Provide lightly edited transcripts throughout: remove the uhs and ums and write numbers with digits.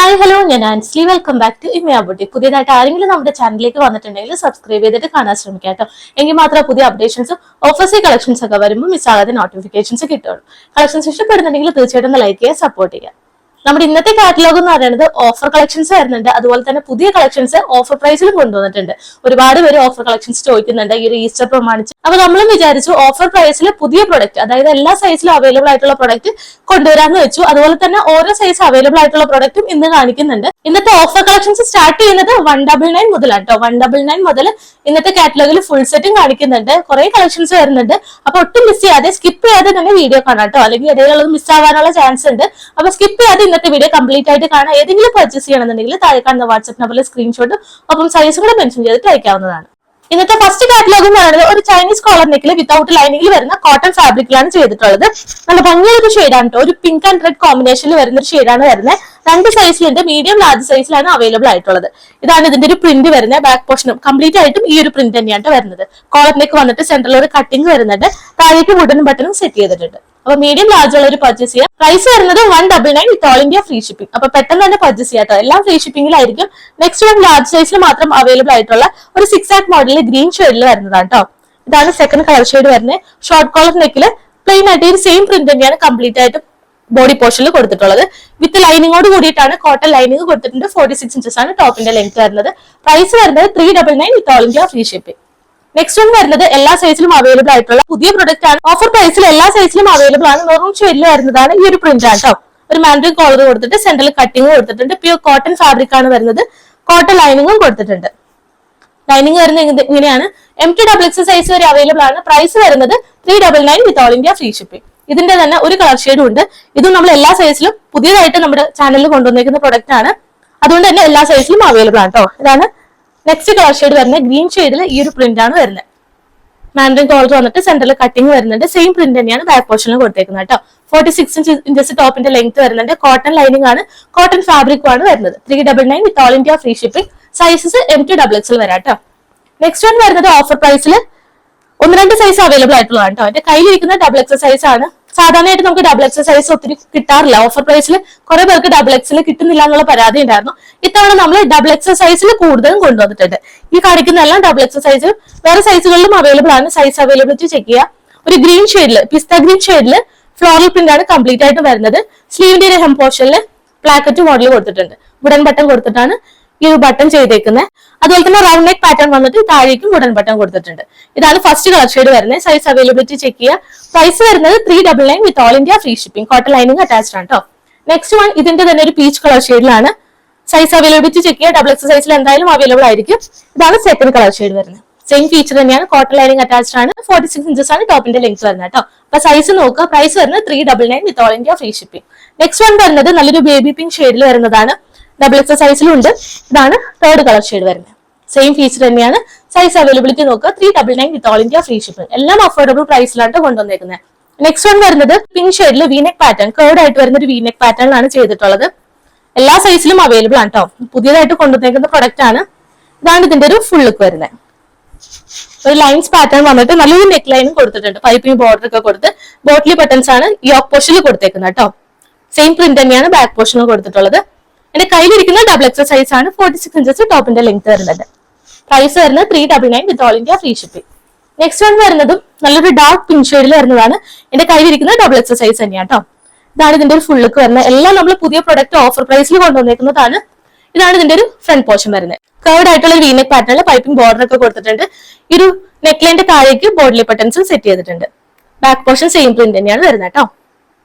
Hi hello, ഞാൻ Ansley. Welcome back to Imaya boutique. പുതിയതായിട്ട് ആരെങ്കിലും നമ്മുടെ ചാനലിലേക്ക് വന്നിട്ടുണ്ടെങ്കിൽ സബ്സ്ക്രൈബ് ചെയ്തിട്ട് കാണാൻ ശ്രമിക്കാം കേട്ടോ. എങ്കിൽ മാത്രമേ പുതിയ അപ്ഡേഷൻസും ഓഫേഴ്സ് കളക്ഷൻസ് ഒക്കെ വരുമ്പോൾ മിസ്സാകാതെ നോട്ടിഫിക്കേഷൻസ് കിട്ടുള്ളൂ. കളക്ഷൻസ് ഇഷ്ടപ്പെടുന്നുണ്ടെങ്കിൽ തീർച്ചയായിട്ടും ലൈക്ക് ചെയ്യുക, സപ്പോർട്ട് ചെയ്യുക. നമ്മുടെ ഇന്നത്തെ കാറ്റലോഗ് എന്ന് പറയുന്നത് ഓഫർ കളക്ഷൻസ് വരുന്നുണ്ട്. അതുപോലെ തന്നെ പുതിയ കളക്ഷൻസ് ഓഫർ പ്രൈസിലും കൊണ്ടുവന്നിട്ടുണ്ട്. ഒരുപാട് പേര് ഓഫർ കളക്ഷൻസ് ചോദിക്കുന്നുണ്ട് ഈ ഒരു ഈസ്റ്റർ പ്രമാണിച്ച്. അപ്പൊ നമ്മളും വിചാരിച്ചു ഓഫർ പ്രൈസിൽ പുതിയ പ്രൊഡക്റ്റ്, അതായത് എല്ലാ സൈസിലും അവൈലബിൾ ആയിട്ടുള്ള പ്രൊഡക്റ്റ് കൊണ്ടുവരാന്ന് വെച്ചു. അതുപോലെ തന്നെ ഓരോ സൈസ് അവൈലബിൾ ആയിട്ടുള്ള പ്രൊഡക്റ്റും ഇന്ന് കാണിക്കുന്നുണ്ട്. ഇന്നത്തെ ഓഫർ കളക്ഷൻസ് സ്റ്റാർട്ട് ചെയ്യുന്നത് 199 മുതലാണ് കേട്ടോ. 199 മുതൽ ഇന്നത്തെ കാറ്റലോഗിൽ ഫുൾ സെറ്റും കാണിക്കുന്നുണ്ട്. കുറെ കളക്ഷൻസ് വരുന്നുണ്ട്. അപ്പൊ ഒട്ടും മിസ് ചെയ്യാതെ, സ്കിപ്പ് ചെയ്യാതെ തന്നെ വീഡിയോ കാണാം കേട്ടോ. അല്ലെങ്കിൽ ഇടയിലുള്ളത് മിസ് ആവാനുള്ള ചാൻസ് ഉണ്ട്. അപ്പൊ സ്കിപ്പ് ചെയ്യാതെ ഇന്നത്തെ വീഡിയോ കംപ്ലീറ്റ് ആയിട്ട് കാണാം. ഏതെങ്കിലും പർച്ചേസ് ചെയ്യണമെന്നുണ്ടെങ്കിൽ താഴെ കാണുന്ന വാട്സ്ആപ്പ് നമ്പറിൽ സ്ക്രീൻഷോട്ടും ഒപ്പം സൈസ് കൂടെ മെൻഷൻ ചെയ്തിട്ട് അയക്കാവുന്നതാണ്. ഇന്നത്തെ ഫസ്റ്റ് കാറ്റലോഗ് എന്ന് പറയുന്നത് ഒരു ചൈനീസ് കോളർ നെക്കിൽ വിത്തൗട്ട് ലൈനിങ്ങിൽ വരുന്ന കോട്ടൺ ഫാബ്രിക്കിലാണ് ചെയ്തിട്ടുള്ളത്. നല്ല ഭംഗിയുള്ള ഷെയ്ഡാണ് കേട്ടോ. ഒരു പിങ്ക് ആൻഡ് റെഡ് കോമ്പിനേഷനിൽ വരുന്ന ഒരു ഷെയ്ഡാണ് വരുന്നത്. രണ്ട് സൈസിലുണ്ട്, മീഡിയം ലാർജ് സൈസിലാണ് അവൈലബിൾ ആയിട്ടുള്ളത്. ഇതാണ് ഇതിന്റെ ഒരു പ്രിന്റ് വരുന്നത്. ബാക്ക് പോർഷനും കംപ്ലീറ്റ് ആയിട്ടും ഈ ഒരു പ്രിന്റ് തന്നെയാണ് വരുന്നത്. കോളർ നെക്ക് വന്നിട്ട് സെന്ററിൽ ഒരു കട്ടിങ് വരുന്നുണ്ട്. താഴേക്ക് വുഡൻ ബട്ടണും സെറ്റ് ചെയ്തിട്ടുണ്ട്. അപ്പൊ മീഡിയം ലാർജ് ഉള്ള ഒരു പർച്ചേസ് ചെയ്യാം. പ്രൈസ് വരുന്നത് 199 വിത്ത് ഓൾ ഇന്ത്യ ഫ്രീ ഷിപ്പിംഗ്. അപ്പൊ പെട്ടെന്ന് തന്നെ പർച്ചേസ് ചെയ്യാം കേട്ടോ. എല്ലാം ഫ്രീ ഷിപ്പിംഗിലായിരിക്കും. നെക്സ്റ്റ് വൺ ലാർജ് സൈസിൽ മാത്രം അവൈലബിൾ ആയിട്ടുള്ള ഒരു 6 മോഡലിൽ ഗ്രീൻ ഷെയ്ഡിൽ വരുന്നതാണ് കേട്ടോ. ഇതാണ് സെക്കൻഡ് കളർ ഷെയ്ഡ് വരുന്നത്. ഷോർട്ട് കോളർ നെക്കില് പ്ലെയിൻ ആയിട്ട് ഒരു സെയിം പ്രിന്റ് തന്നെയാണ് കംപ്ലീറ്റ് ആയിട്ട് ബോഡി പോർഷനിൽ കൊടുത്തിട്ടുള്ളത്. വിത്ത് ലൈനിങ്ങോട് കൂടിയിട്ടാണ്, കോട്ടൺ ലൈനിങ് കൊടുത്തിട്ടുണ്ട്. 46 ഇഞ്ചസ് ആണ് ടോപ്പിന്റെ ലെങ്ത് വരുന്നത്. പ്രൈസ് വരുന്നത് 399 വിത്ത് all India free shipping. Next one വരുന്നത് എല്ലാ സൈസിലും അവൈലബിൾ ആയിട്ടുള്ള പുതിയ പ്രൊഡക്റ്റ് ആണ്. ഓഫർ പ്രൈസിൽ എല്ലാ സൈസിലും അവൈലബിൾ ആണ്. മെറൂൺ ഷെയ്ഡിൽ വരുന്നതാണ് ഈ ഒരു പ്രിന്റ് ആണ് കേട്ടോ. ഒരു മാൻഡ്രിൻ കോളർ കൊടുത്തിട്ട് സെന്ററിൽ കട്ടിങ് കൊടുത്തിട്ടുണ്ട്. പ്യൂർ കോട്ടൺ ഫാബ്രിക് ആണ് വരുന്നത്. കോട്ടൺ ലൈനിങ്ങും കൊടുത്തിട്ടുണ്ട്. ലൈനിങ് വരുന്നത് ഇങ്ങനെയാണ്. MT സൈസ് വരെ അവൈലബിൾ ആണ്. പ്രൈസ് വരുന്നത് 399 വിത്ത് ഓൾ ഇന്ത്യ ഫ്രീ ഷിപ്പിംഗ്. ഇതിന്റെ തന്നെ ഒരു കളർ ഷെയ്ഡും ഉണ്ട്. ഇതും നമ്മൾ എല്ലാ സൈസിലും പുതിയതായിട്ട് നമ്മുടെ ചാനലിൽ കൊണ്ടുവന്നിരിക്കുന്ന പ്രൊഡക്റ്റ് ആണ്. അതുകൊണ്ട് തന്നെ എല്ലാ സൈസിലും അവൈലബിൾ ആണ് കേട്ടോ. ഇതാണ് നെക്സ്റ്റ് കളർ ഷെയ്ഡ് വരുന്നത്. ഗ്രീൻ ഷെയ്ഡിൽ ഈ ഒരു പ്രിന്റ് ആണ് വരുന്നത്. മാൻഡ്രിൻ കോളർ വന്നിട്ട് സെന്ററിൽ കട്ടിങ് വരുന്നുണ്ട്. സെയിം പ്രിന്റ് തന്നെയാണ് ബാക്ക് പോർഷനിൽ കൊടുത്തേക്കുന്നത് കേട്ടോ. 46 ഇഞ്ചസ് ടോപ്പിന്റെ ലെങ്ത് വരുന്നുണ്ട്. കോട്ടൺ ലൈനിങ് ആണ്, കോട്ടൺ ഫാബ്രിക്കും ആണ് വരുന്നത്. 399 വിത്ത് all India free shipping. Sizes MT വരാം കേട്ടോ. നെക്സ്റ്റ് വൺ വരുന്നത് ഓഫർ പ്രൈസിൽ 1-2 സൈസ് അവൈലബിൾ ആയിട്ടുള്ളതാണ് കേട്ടോ. എന്റെ കയ്യിലിരിക്കുന്ന XXL സൈസ് ആണ്. സാധാരണയായിട്ട് നമുക്ക് XXL സൈസ് ഒത്തിരി കിട്ടാറില്ല. ഓഫർ പ്രൈസിൽ കുറെ പേർക്ക് XXL കിട്ടുന്നില്ല എന്നുള്ള പരാതി ഉണ്ടായിരുന്നു. ഇത്തവണ നമ്മൾ XXL സൈസിൽ കൂടുതലും കൊണ്ടുവന്നിട്ടുണ്ട്. ഈ കാണിക്കുന്ന എല്ലാം XXL സൈസ്. വേറെ സൈസുകളിലും അവൈലബിൾ ആണ്. സൈസ് അവൈലബിലിറ്റി ചെക്ക് ചെയ്യുക. ഒരു ഗ്രീൻ ഷെയ്ഡില്, പിസ്ത ഗ്രീൻ ഷെയ്ഡില് ഫ്ലോറൽ പ്രിന്റ് ആണ് കംപ്ലീറ്റ് ആയിട്ട് വരുന്നത്. സ്ലീവിന്റെ ഹെം പോർഷനിൽ പ്ലാക്കറ്റ് മോഡൽ കൊടുത്തിട്ടുണ്ട്. വുഡൻ ബട്ടൺ കൊടുത്തിട്ടാണ് ഈ ഒരു ബട്ടൺ ചെയ്തേക്കുന്നത്. അതുപോലെ തന്നെ റൗണ്ട് നെക്ക് പാറ്റേൺ വന്നിട്ട് താഴേക്കും വുഡൻ ബട്ടൺ കൊടുത്തിട്ടുണ്ട്. ഇതാണ് ഫസ്റ്റ് കളർ ഷെയ്ഡ് വരുന്നത്. സൈസ് അവൈലബിലിറ്റി ചെക്ക് ചെയ്യുക. പ്രൈസ് വരുന്നത് 399 വിത്ത് all India free shipping. Cotton lining attached ആണ് കേട്ടോ. നെക്സ്റ്റ് വൺ ഇതിന്റെ തന്നെ ഒരു പീച്ച് കളർ ഷെയ്ഡിലാണ്. സൈസ് അവൈലബിലിറ്റി ചെക്ക് ചെയ്യുക. XXL സൈസിൽ എന്തായാലും അവൈലബിൾ ആയിരിക്കും. ഇതാണ് സെക്കൻഡ് കളർ ഷെയ്ഡ് വരുന്നത്. സെയിം ഫീച്ചർ തന്നെയാണ്. കോട്ടൺ ലൈനിങ് അറ്റാച്ച്ഡ് ആണ്. 46 ഇഞ്ചസ് ആണ് ടോപ്പിന്റെ ലെങ്ത് വരുന്നത് കേട്ടോ. അപ്പൊ സൈസ് നോക്കുക. പ്രൈസ് വരുന്നത് 399 വിത്ത് all India free shipping. Next one വരുന്നത് നല്ലൊരു ബേബി പിങ്ക് ഷെയ്ഡിൽ വരുന്നതാണ്. XXL സൈസിലും ഉണ്ട്. ഇതാണ് തേർഡ് കളർ ഷെയ്ഡ് വരുന്നത്. സെയിം ഫീച്ചർ തന്നെയാണ്. സൈസ് അവൈലബിലിറ്റി നോക്കുക. 399 വിത്ത് ഓൾ ഇന്ത്യ ഫ്രീ ഷിപ്പിംഗ്. എല്ലാം അഫോർഡബിൾ പ്രൈസിലാണ് കൊണ്ടുവന്നേക്കുന്നത്. നെക്സ്റ്റ് വൺ വരുന്നത് പിങ്ക് ഷെയ്ഡിൽ വീനെക്ക് പാറ്റേൺ, കേർഡ് ആയിട്ട് വരുന്ന ഒരു വീനെക്ക് പാറ്റേണിലാണ് ചെയ്തിട്ടുള്ളത്. എല്ലാ സൈസിലും അവൈലബിൾ ആണ് കേട്ടോ. പുതിയതായിട്ട് കൊണ്ടുവന്നേക്കുന്ന പ്രൊഡക്റ്റ് ആണ്. ഇതാണ് ഇതിന്റെ ഒരു ഫുൾ ലുക്ക് വരുന്നത്. ഒരു ലൈൻസ് പാറ്റേൺ വന്നിട്ട് നല്ലൊരു നെക്ക് ലൈനും കൊടുത്തിട്ടുണ്ട്. പൈപ്പിംഗ് ബോർഡർ ഒക്കെ കൊടുത്ത് ബോട്ടിലി ബട്ടൺസ് ആണ് ഈ യോക്ക് പോർഷനിൽ കൊടുത്തേക്കുന്നത് കേട്ടോ. സെയിം പ്രിന്റ് തന്നെയാണ് ബാക്ക് പോർഷനിൽ കൊടുത്തിട്ടുള്ളത്. എന്റെ കയ്യിലിരിക്കുന്ന XXL സൈസ് ആണ്. 46 ഇഞ്ചസ് ടോപ്പിന്റെ ലെങ്ത് വരുന്നത്. പ്രൈസ് വരുന്നത് 399 വിത്ത് all India free shipping. Next one വരുന്നതും നല്ലൊരു ഡാർക്ക് പിങ്ക് ഷെയ്ഡിൽ വരുന്നതാണ്. എന്റെ കയ്യിലിരിക്കുന്ന XXL സൈസ് തന്നെയാണ് കേട്ടോ. ഇതാണ് ഇതിന്റെ ഒരു ഫുൾ ലുക്ക് വരുന്നത്. എല്ലാം നമ്മൾ പുതിയ പ്രൊഡക്റ്റ് ഓഫർ പ്രൈസിൽ കൊണ്ടുവന്നേക്കുന്നതാണ്. ഇതാണ് ഇതിന്റെ ഒരു ഫ്രണ്ട് പോർഷൻ വരുന്നത്. കർവ്ഡ് ആയിട്ടുള്ള ഒരു വീനെക്ക് പാറ്റേണിൽ പൈപ്പിംഗ് ബോർഡർ ഒക്കെ കൊടുത്തിട്ടുണ്ട്. ഈ ഒരു നെക്ലൈന്റെ താഴേക്ക് ബോഡിലി ബട്ടൺസും സെറ്റ് ചെയ്തിട്ടുണ്ട്. ബാക്ക് പോർഷൻ സെയിം പ്രിന്റ് തന്നെയാണ് വരുന്നത് കേട്ടോ.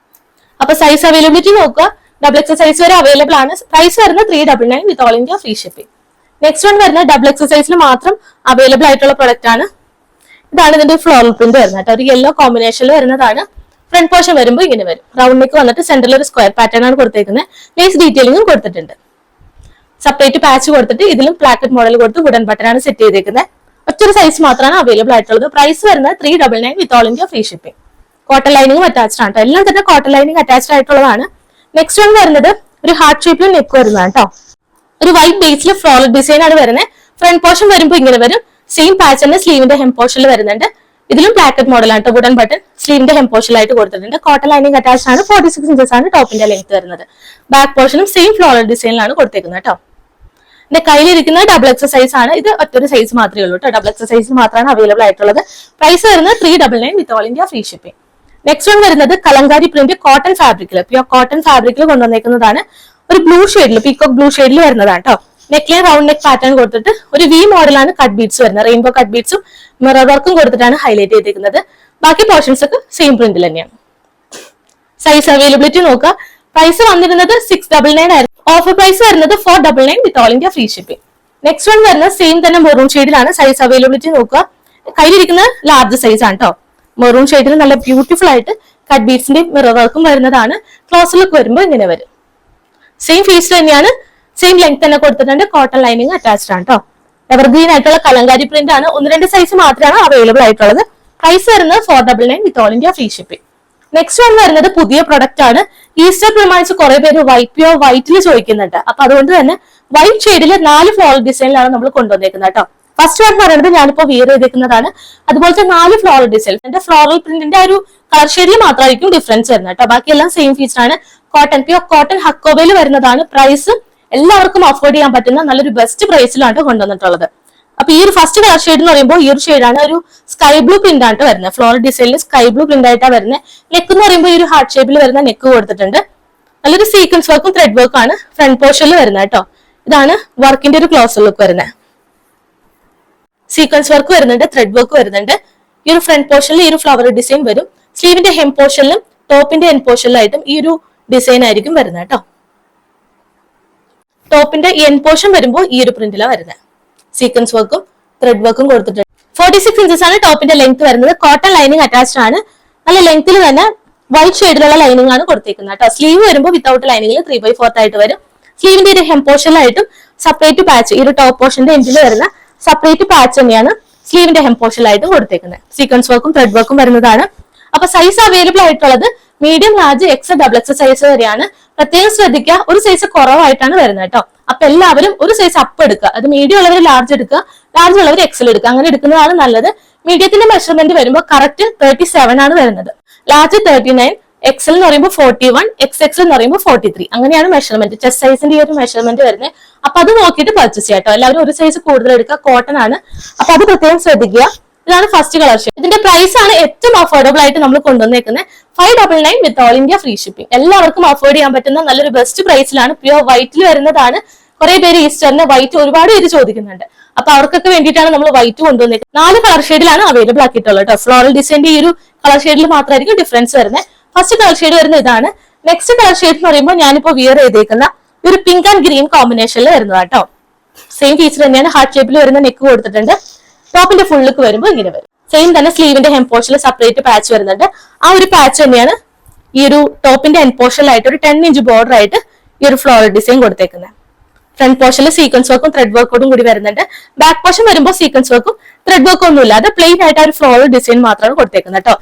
അപ്പൊ സൈസ് അവൈലബിലിറ്റി നോക്കുക. XXL സൈസ് വരെ അവൈലബിൾ ആണ്. പ്രൈസ് വരുന്നത് 399 വിത്ത് all India free shipping. Next one വരുന്നത് XXL സൈസിൽ മാത്രം അവൈലബിൾ ആയിട്ടുള്ള പ്രൊഡക്റ്റ് ആണ്. ഇതാണ് ഇതിന്റെ ഫ്ലോറൽ പ്രിന്റ് വരുന്നത് കേട്ടോ. ഒരു യെല്ലോ കോമ്പിനേഷനിൽ വരുന്നതാണ്. ഫ്രണ്ട് പോർഷൻ വരുമ്പോൾ ഇങ്ങനെ വരും. റൗണ്ട് നെക്ക് വന്നിട്ട് സെന്ററിൽ ഒരു സ്ക്വയർ പാറ്റേൺ ആണ് കൊടുത്തേക്കുന്നത്. ലേസ് ഡീറ്റെയിലിംഗും കൊടുത്തിട്ടുണ്ട്. സെപ്പറേറ്റ് പാച്ച് കൊടുത്തിട്ട് ഇതിലും പ്ലാക്കറ്റ് മോഡൽ കൊടുത്ത് വുഡൻ ബട്ടൺ ആണ് സെറ്റ് ചെയ്തേക്കുന്നത്. ഒറ്റൊരു സൈസ് മാത്രമാണ് അവൈലബിൾ ആയിട്ടുള്ളത്. പ്രൈസ് വരുന്നത് 399 വിത്ത് all India free shipping. Cotton ലൈനിങ്ങും അറ്റാച്ച്ഡ് ആണ്. എല്ലാം തന്നെ കോട്ടൺ ലൈനിങ് അറ്റാച്ച്ഡ് ആയിട്ടുള്ളതാണ്. നെക്സ്റ്റ് വൺ വരുന്നത് ഒരു ഹാർട്ട് ഷേപ്പിൽ നെക്ക് വരുന്നതാണ് കേട്ടോ. ഒരു വൈറ്റ് ബേസിൽ ഫ്ലോറൽ ഡിസൈൻ ആണ് വരുന്നത്. ഫ്രണ്ട് പോർഷൻ വരുമ്പോൾ ഇങ്ങനെ വരും. സെയിം പാച്ച് തന്നെ സ്ലീവിന്റെ ഹെം പോർഷനിൽ വരുന്നുണ്ട്. ഇതിലും പ്ലാക്കറ്റ് മോഡലാണ്, വുഡൻ ബട്ടൺ. സ്ലീവിന്റെ hem portion ആയിട്ട് കൊടുത്തിട്ടുണ്ട്. കോട്ടൺ ലൈനിങ് അറ്റാച്ച്ഡ് ആണ്. 46 ഇഞ്ചസ് ആണ് ടോപ്പിന്റെ ലെങ്ത് വരുന്നത്. ബാക്ക് പോർഷനും സെയിം ഫ്ലോറൽ ഡിസൈനിലാണ് കൊടുത്തേക്കുന്നത് കേട്ടോ. എന്റെ കയ്യിലിരിക്കുന്ന ഡബിൾ എക്സ് സൈസ് ആണ്. ഇത് ഒറ്റൊരു സൈസ് മാത്രമേ ഉള്ളൂ കേട്ടോ. ഡബിൾ എക്സ് സൈസ് മാത്രമാണ് അവൈലബിൾ ആയിട്ടുള്ളത്. പ്രൈസ് വരുന്നത് 399 വിത്ത് all India free shipping. Next one വരുന്നത് കലങ്കാരി പ്രിന്റ് കോട്ടൺ ഫാബ്രിക്കിൽ, പ്യൂർ കോട്ടൺ ഫാബ്രിക്കിൽ കൊണ്ടുവന്നേക്കുന്നതാണ്. ഒരു ബ്ലൂ ഷെയ്ഡിൽ, പീകോക്ക് ബ്ലൂ ഷെയ്ഡിൽ വരുന്നതാണ് കേട്ടോ. നെക്ലൈൻ റൗണ്ട് നെക്ക് പാറ്റേൺ കൊടുത്തിട്ട് ഒരു വി മോഡലാണ് കട്ട് ബീഡ്സ് വരുന്നത്. റെയിൻബോ കട്ട് ബീഡ്സും മിറർ വർക്കും കൊടുത്തിട്ടാണ് ഹൈലൈറ്റ് ചെയ്തിരിക്കുന്നത്. ബാക്കി പോർഷൻസ് ഒക്കെ സെയിം പ്രിന്റിൽ തന്നെയാണ്. സൈസ് അവൈലബിലിറ്റി നോക്കുക. പ്രൈസ് വന്നിരുന്നത് 699 ആയിരുന്നു. ഓഫർ പ്രൈസ് വരുന്നത് 499 വിത്ത് all India free shipping. Next one വരുന്നത് സെയിം തന്നെ മെറൂൺ ഷെയ്ഡിലാണ്. സൈസ് അവൈലബിലിറ്റി നോക്കുക. കയ്യിലിരിക്കുന്ന ലാർജ് സൈസ് ആണ് കേട്ടോ. മെറൂൺ ഷെയ്ഡിൽ നല്ല ബ്യൂട്ടിഫുൾ ആയിട്ട് കട്ട് ബീഡ്സിന്റെ മിറർ വർക്കും വരുന്നതാണ്. ക്ലോസ് ലുക്ക് വരുമ്പോൾ ഇങ്ങനെ വരും. സെയിം ഫീസ് തന്നെയാണ്, സെയിം ലെങ്ത് തന്നെ കൊടുത്തിട്ടുണ്ട്. കോട്ടൺ ലൈനിങ് അറ്റാച്ച്ഡ് ആണ് കേട്ടോ. എവർഗ്രീൻ ആയിട്ടുള്ള കലങ്കാരി പ്രിന്റ് ആണ്. 1-2 സൈസ് മാത്രമാണ് അവൈലബിൾ ആയിട്ടുള്ളത്. പ്രൈസ് വരുന്നത് 499 വിത്ത് all India free shipping. Next one വരുന്നത് പുതിയ പ്രൊഡക്റ്റ് ആണ്. ഈസ്റ്റർ പ്രമാണിച്ച് കുറെ പേര് പ്യൂർ വൈറ്റിൽ ചോദിക്കുന്നുണ്ട്. അപ്പൊ അതുകൊണ്ട് തന്നെ വൈറ്റ് ഷെയ്ഡിൽ 4 ഫ്ലോറൽ ഡിസൈനിലാണ് നമ്മൾ കൊണ്ടുവന്നേക്കുന്നത് കേട്ടോ. ഫസ്റ്റ് വൺ പറയുന്നത് ഞാനിപ്പോ വിയർ ചെയ്തേക്കുന്നതാണ്. അതുപോലത്തെ 4 ഫ്ലോറൽ ഡിസൈൻ. എന്റെ ഫ്ലോറൽ പ്രിന്റിന്റെ ഒരു കളർ ഷെയ്ഡിൽ മാത്രമായിരിക്കും ഡിഫറൻസ് വരുന്നത് കേട്ടോ. ബാക്കിയെല്ലാം സെയിം ഫീച്ചർ ആണ്. കോട്ടൺ, പ്യൂർ കോട്ടൺ ഹക്കോബയിൽ വരുന്നതാണ്. പ്രൈസ് എല്ലാവർക്കും അഫോർഡ് ചെയ്യാൻ പറ്റുന്ന നല്ലൊരു ബെസ്റ്റ് പ്രൈസിലാണ് കൊണ്ടുവന്നിട്ടുള്ളത്. അപ്പൊ ഈ ഒരു ഫസ്റ്റ് കളർ ഷെയ്ഡ് എന്ന് പറയുമ്പോൾ ഈ ഒരു ഷെയ്ഡാണ്. ഒരു സ്കൈ ബ്ലൂ പ്രിന്റ് ആയിട്ട് വരുന്നത്. ഫ്ലോറൽ ഡിസൈനിൽ സ്കൈ ബ്ലൂ പ്രിന്റ് ആയിട്ടാണ് വരുന്നത്. നെക്ക് എന്ന് പറയുമ്പോൾ ഈ ഒരു ഹാർട്ട് ഷേപ്പിൽ വരുന്ന നെക്ക് കൊടുത്തിട്ടുണ്ട്. നല്ലൊരു സീക്വൻസ് വർക്കും ത്രെഡ് വർക്കും ആണ് ഫ്രണ്ട് പോർഷനിൽ വരുന്നത് കേട്ടോ. ഇതാണ് വർക്കിന്റെ ഒരു ക്ലോസർ ലുക്ക് വരുന്നത്. സീക്വൻസ് വർക്ക് വരുന്നുണ്ട്, ത്രെഡ് വർക്ക് വരുന്നുണ്ട്. ഈ ഒരു ഫ്രണ്ട് പോർഷനിൽ ഈ ഒരു ഫ്ലവർ ഡിസൈൻ വരും. സ്ലീവിന്റെ ഹെം പോർഷനിലും ടോപ്പിന്റെ എൻ പോർഷനിലായിട്ടും ഈ ഒരു ഡിസൈൻ ആയിരിക്കും വരുന്നത് കേട്ടോ. ടോപ്പിന്റെ എൻ പോർഷൻ വരുമ്പോൾ ഈ ഒരു പ്രിന്റിലാണ് വരുന്നത്. സീക്വൻസ് വർക്കും ത്രെഡ് വർക്കും കൊടുത്തിട്ടുണ്ട്. 46 ഇഞ്ചസ് ആണ് ടോപ്പിന്റെ ലെങ്ത് വരുന്നത്. കോട്ടൺ ലൈനിങ് അറ്റാച്ച്ഡ് ആണ്. നല്ല ലെങ്ത്തിൽ തന്നെ വൈറ്റ് ഷെയ്ഡിലുള്ള ലൈനിങ് ആണ് കൊടുത്തേക്കുന്നത് കേട്ടോ. സ്ലീവ് വരുമ്പോൾ വിത്തൗട്ട് ലൈനിങ്ങിൽ 3/4 ആയിട്ട് വരും. സ്ലീവിന്റെ ഒരു ഹെം പോർഷനിലായിട്ടും സെപ്പറേറ്റ് പാച്ച്, ഈ ഒരു ടോപ്പ് പോർഷന്റെ എൻഡിൽ വരുന്ന സെപ്പറേറ്റ് പാച്ച് തന്നെയാണ് സ്ലീവിന്റെ ഹെം പോർഷനിലായിട്ട് കൊടുത്തേക്കുന്നത്. സീക്വൻസ് വർക്കും ത്രെഡ് വർക്കും വരുന്നതാണ്. അപ്പൊ സൈസ് അവൈലബിൾ ആയിട്ടുള്ളത് medium, large, X, double X സൈസ് വരെയാണ്. പ്രത്യേകം ശ്രദ്ധിക്കുക, ഒരു സൈസ് കുറവായിട്ടാണ് വരുന്നത് കേട്ടോ. അപ്പൊ എല്ലാവരും ഒരു സൈസ് അപ്പ് എടുക്കുക. അത് മീഡിയം ഉള്ളവർ ലാർജ് എടുക്കുക, ലാർജ് ഉള്ളവർ എക്സൽ എടുക്കുക. അങ്ങനെ എടുക്കുന്നതാണ് നല്ലത്. മീഡിയത്തിന്റെ മെഷർമെന്റ് വരുമ്പോൾ കറക്റ്റ് 37 ആണ് വരുന്നത്. ലാർജ് 39, എക്സൽ എന്ന് പറയുമ്പോൾ 41, XXL എന്ന് പറയുമ്പോൾ 43. അങ്ങനെയാണ് മെഷർമെന്റ്, ചെസ്റ്റ് സൈസിന്റെ ഈ ഒരു മെഷർമെന്റ് വരുന്നത്. അപ്പൊ അത് നോക്കിയിട്ട് പർച്ചേസ് ചെയ്യാം കേട്ടോ. എല്ലാവരും ഒരു സൈസ് കൂടുതൽ എടുക്കുക. കോട്ടൺ ആണ്, അപ്പൊ അത് പ്രത്യേകം ശ്രദ്ധിക്കുക. ഇതാണ് ഫസ്റ്റ് കളർ ഷെയ്ഡ്. ഇതിന്റെ പ്രൈസ് ആണ് ഏറ്റവും അഫോർഡബിൾ ആയിട്ട് നമ്മൾ കൊണ്ടുവന്നേക്കുന്നത്. 599 with all India free shipping. എല്ലാവർക്കും അഫോർഡ് ചെയ്യാൻ പറ്റുന്ന നല്ലൊരു ബെസ്റ്റ് പ്രൈസിലാണ്. പ്യൂർ വൈറ്റിൽ വരുന്നതാണ്. കുറെ പേര് ഈസ്റ്ററിന് വൈറ്റ് ഒരുപാട് പേര് ചോദിക്കുന്നുണ്ട്. അപ്പൊ അവർക്കൊക്കെ വേണ്ടിയിട്ടാണ് നമ്മൾ വൈറ്റ് കൊണ്ടുവന്നേക്കുന്നത്. 4 കളർ ഷെയ്ഡിലാണ് അവൈലബിൾ ആക്കിയിട്ടുള്ളത് കേട്ടോ. ഫ്ലോറൽ ഡിസൈന്റെ ഈ ഒരു കളർ ഷെയ്ഡിൽ മാത്രമായിരിക്കും ഡിഫറൻസ് വരുന്നത്. ഫസ്റ്റ് കളർ ഷെയ്ഡ് വരുന്നത് ഇതാണ്. നെക്സ്റ്റ് കളർ ഷെയ്ഡ് എന്ന് പറയുമ്പോൾ ഞാനിപ്പോ വിയർ ചെയ്തേക്കുന്ന ഒരു പിങ്ക് ആൻഡ് ഗ്രീൻ കോമ്പിനേഷനിൽ വരുന്നതാണ് കേട്ടോ. സെയിം ഫീച്ചർ തന്നെയാണ്. ഹാർട്ട് ഷേപ്പിൽ വരുന്ന നെക്ക് കൊടുത്തിട്ടുണ്ട്. ടോപ്പിന്റെ ഫുൾ ലുക്ക് വരുമ്പോൾ ഇങ്ങനെ വരും. സെയിം തന്നെ സ്ലീവിന്റെ ഹെം പോർഷനിൽ സെപ്പറേറ്റ് പാച്ച് വരുന്നുണ്ട്. ആ ഒരു പാച്ച് തന്നെയാണ് ഈ ഒരു ടോപ്പിന്റെ എൻ പോർഷനിലായിട്ട് ഒരു 10 ഇഞ്ച് ബോർഡർ ആയിട്ട് ഈ ഒരു ഫ്ലോറൽ ഡിസൈൻ കൊടുത്തേക്കുന്നത്. ഫ്രണ്ട് പോർഷനിൽ സീക്വൻസ് വർക്കും ത്രെഡ് വർക്കോടും കൂടി വരുന്നുണ്ട്. ബാക്ക് പോർഷൻ വരുമ്പോൾ സീക്വൻസ് വർക്കും ത്രെഡ് വർക്കും ഒന്നും ഇല്ലാതെ പ്ലെയിൻ ആയിട്ട് ആ ഒരു ഫ്ലോറൽ ഡിസൈൻ മാത്രമാണ് കൊടുത്തേക്കുന്നത് കേട്ടോ.